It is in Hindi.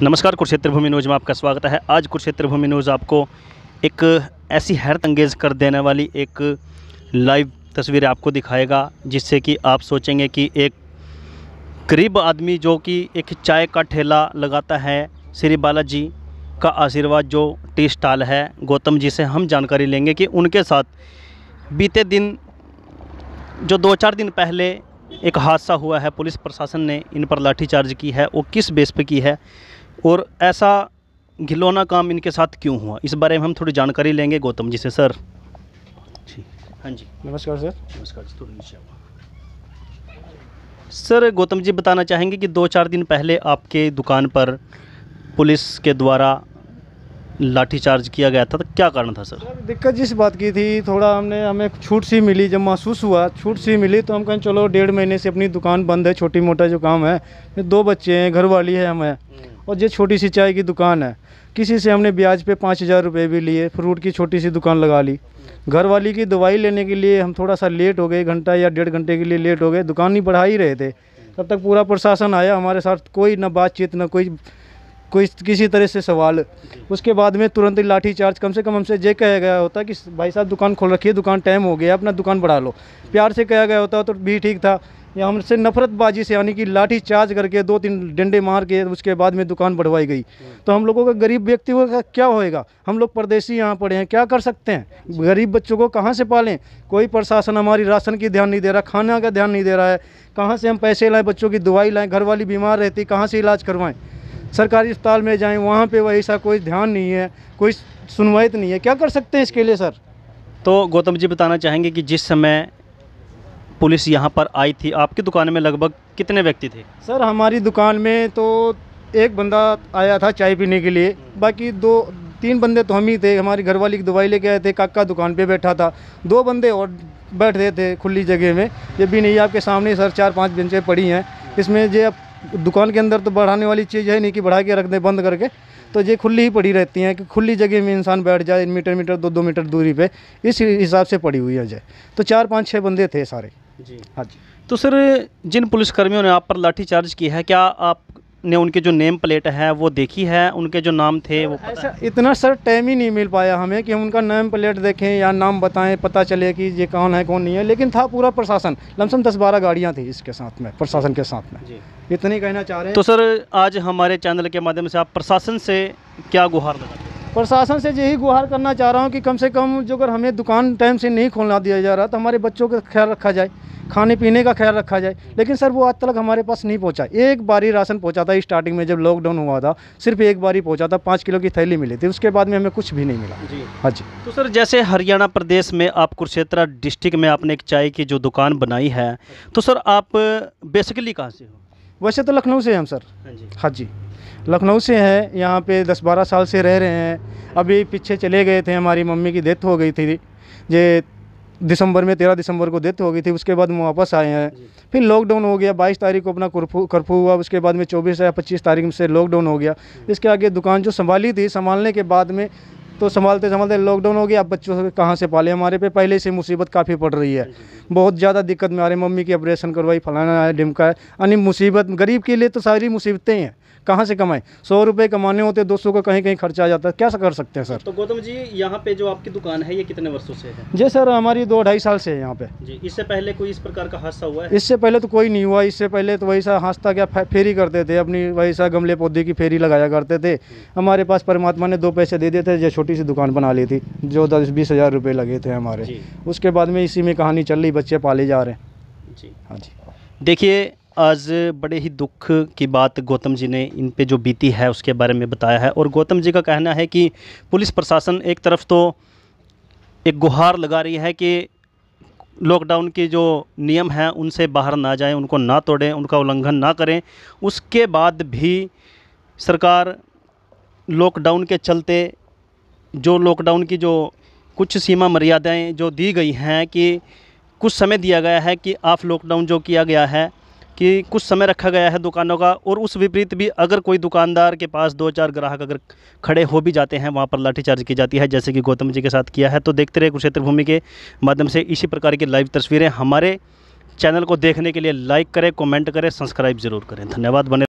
नमस्कार, कुरुक्षेत्र भूमि न्यूज़ में आपका स्वागत है। आज कुरुक्षेत्र भूमि न्यूज़ आपको एक ऐसी हैरत अंगेज़ कर देने वाली एक लाइव तस्वीर आपको दिखाएगा, जिससे कि आप सोचेंगे कि एक गरीब आदमी जो कि एक चाय का ठेला लगाता है, श्री बालाजी का आशीर्वाद जो टी स्टॉल है, गौतम जी से हम जानकारी लेंगे कि उनके साथ बीते दिन जो 2-4 दिन पहले एक हादसा हुआ है, पुलिस प्रशासन ने इन पर लाठीचार्ज की है, वो किस बेस पे की है और ऐसा घिनौना काम इनके साथ क्यों हुआ, इस बारे में हम थोड़ी जानकारी लेंगे गौतम जी से। सर जी, हाँ जी, नमस्कार सर। नमस्कार जी, थोड़ा नीचे आओ। सर, गौतम जी बताना चाहेंगे कि 2-4 दिन पहले आपके दुकान पर पुलिस के द्वारा लाठीचार्ज किया गया था, तो क्या कारण था सर? दिक्कत जिस बात की थी, थोड़ा हमें छूट सी मिली, जब महसूस हुआ छूट सी मिली तो हम कहें चलो 1.5 महीने से अपनी दुकान बंद है, छोटी मोटा जो काम है, 2 बच्चे हैं, घरवाली है हमें, और ये छोटी सी चाय की दुकान है। किसी से हमने ब्याज पे 5,000 रुपये भी लिए, फ्रूट की छोटी सी दुकान लगा ली। घरवाली की दवाई लेने के लिए हम थोड़ा सा लेट हो गए, घंटा या 1.5 घंटे के लिए लेट हो गए, दुकान नहीं बढ़ा ही रहे थे। तब तक पूरा प्रशासन आया, हमारे साथ कोई ना बातचीत ना कोई किसी तरह से सवाल। उसके बाद में तुरंत ही लाठी चार्ज, कम से कम हमसे ये कहा गया होता कि भाई साहब दुकान खोल रखिए, दुकान टाइम हो गया, अपना दुकान बढ़ा लो, प्यार से कहा गया होता तो भी ठीक था। या हमसे नफरतबाजी से, यानी कि लाठी चार्ज करके 2-3 डंडे मार के उसके बाद में दुकान बढ़वाई गई। तो हम लोगों का, गरीब व्यक्तियों का क्या होएगा? हम लोग परदेसी यहाँ पड़े हैं, क्या कर सकते हैं? गरीब बच्चों को कहाँ से पालें? कोई प्रशासन हमारी राशन की ध्यान नहीं दे रहा, खाना का ध्यान नहीं दे रहा है। कहाँ से हम पैसे लाएँ, बच्चों की दवाई लाएँ? घरवाली बीमार रहती, कहाँ से इलाज करवाएँ? सरकारी अस्पताल में जाएं, वहाँ पे वैसा कोई ध्यान नहीं है, कोई सुनवाई नहीं है। क्या कर सकते हैं इसके लिए सर? तो गौतम जी बताना चाहेंगे कि जिस समय पुलिस यहाँ पर आई थी, आपकी दुकान में लगभग कितने व्यक्ति थे? सर हमारी दुकान में तो एक बंदा आया था चाय पीने के लिए, बाकी 2-3 बंदे तो हम ही थे। हमारी घरवाली की दवाई लेके आए थे, काका दुकान पे बैठा था, 2 बंदे और बैठे थे खुली जगह में। ये भी नहीं, आपके सामने सर 4-5 बेंचें पड़ी हैं, इसमें जो दुकान के अंदर तो बढ़ाने वाली चीज़ है नहीं कि बढ़ा के रख दें बंद करके, तो ये खुली ही पड़ी रहती हैं कि खुली जगह में इंसान बैठ जाए, मीटर 2-2 मीटर दूरी पे, इस हिसाब से पड़ी हुई है जय। तो 4-5-6 बंदे थे सारे जी, हाँ जी। तो सर जिन पुलिसकर्मियों ने आप पर लाठीचार्ज की है, क्या आपने उनके जो नेम प्लेट है वो देखी है, उनके जो नाम थे वो पता है? इतना सर टाइम ही नहीं मिल पाया हमें कि हम उनका नेम प्लेट देखें या नाम बताएं, पता चले कि ये कौन है कौन नहीं है। लेकिन था पूरा प्रशासन, लमसम 10-12 गाड़ियाँ थी इसके साथ में, प्रशासन के साथ में जी। इतनी कहना चाह रहे हैं। तो सर आज हमारे चैनल के माध्यम से आप प्रशासन से क्या गुहार लगाते हैं? प्रशासन से यही गुहार करना चाह रहा हूँ कि कम से कम जो, अगर हमें दुकान टाइम से नहीं खोलना दिया जा रहा तो हमारे बच्चों का ख्याल रखा जाए, खाने पीने का ख्याल रखा जाए। लेकिन सर वो आज तक हमारे पास नहीं पहुंचा। एक बारी राशन पहुंचा था स्टार्टिंग में, जब लॉकडाउन हुआ था, सिर्फ एक बारी पहुंचा था, 5 किलो की थैली मिली थी, उसके बाद में हमें कुछ भी नहीं मिला जी। हाँ जी। तो सर जैसे हरियाणा प्रदेश में आप कुरुक्षेत्र डिस्ट्रिक्ट में आपने एक चाय की जो दुकान बनाई है, तो सर आप बेसिकली कहाँ से हो? वैसे तो लखनऊ से हैं हम सर। हाँ जी, हाँ जी, लखनऊ से हैं, यहाँ पे 10-12 साल से रह रहे हैं। अभी पीछे चले गए थे, हमारी मम्मी की डेथ हो गई थी, ये दिसंबर में 13 दिसंबर को डेथ हो गई थी। उसके बाद हम वापस आए हैं, फिर लॉकडाउन हो गया। 22 तारीख को अपना कर्फ्यू हुआ, उसके बाद में 24 या 25 तारीख से लॉकडाउन हो गया। इसके आगे दुकान जो संभाली थी, संभालने के बाद में तो संभालते संभालते लॉकडाउन हो गया। अब बच्चों से कहाँ से पाले? हमारे पे पहले से मुसीबत काफ़ी पड़ रही है, बहुत ज़्यादा दिक्कत में आ रही। मम्मी की ऑपरेशन करवाई, फलाना है, ढिमका है, यानी मुसीबत। गरीब के लिए तो सारी मुसीबतें हैं, कहाँ से कमाएं? 100 रुपये कमाने होते, 200 का कहीं कहीं खर्चा आ जाता है, क्या कर सकते हैं सर? तो गौतम जी यहाँ पे जो आपकी दुकान है ये कितने वर्षों से है? जी सर हमारी 2-2.5 साल से है यहाँ पे जी। इससे पहले कोई इस प्रकार का हादसा हुआ है? इससे पहले तो कोई नहीं हुआ। इससे पहले तो वैसा हादसा क्या, फेरी करते थे अपनी, वैसा गमले पौधे की फेरी लगाया करते थे। हमारे पास परमात्मा ने 2 पैसे दे दिए थे, जो छोटी सी दुकान बना ली थी, जो 10-20 हज़ार रुपये लगे थे हमारे। उसके बाद में इसी में कहानी चल रही, बच्चे पाले जा रहे हैं जी। हाँ जी। देखिए आज बड़े ही दुख की बात गौतम जी ने इन पे जो बीती है उसके बारे में बताया है, और गौतम जी का कहना है कि पुलिस प्रशासन एक तरफ तो एक गुहार लगा रही है कि लॉकडाउन के जो नियम हैं उनसे बाहर ना जाएं, उनको ना तोड़ें, उनका उल्लंघन ना करें। उसके बाद भी सरकार लॉकडाउन के चलते जो लॉकडाउन की जो कुछ सीमा मर्यादाएं जो दी गई हैं, कि कुछ समय दिया गया है कि आप लॉकडाउन जो किया गया है कि कुछ समय रखा गया है दुकानों का, और उस विपरीत भी अगर कोई दुकानदार के पास 2-4 ग्राहक अगर खड़े हो भी जाते हैं, वहाँ पर लाठीचार्ज की जाती है, जैसे कि गौतम जी के साथ किया है। तो देखते रहे कुरुक्षेत्र भूमि के माध्यम से इसी प्रकार की लाइव तस्वीरें। हमारे चैनल को देखने के लिए लाइक करें, कमेंट करें, सब्सक्राइब ज़रूर करें। धन्यवाद। बने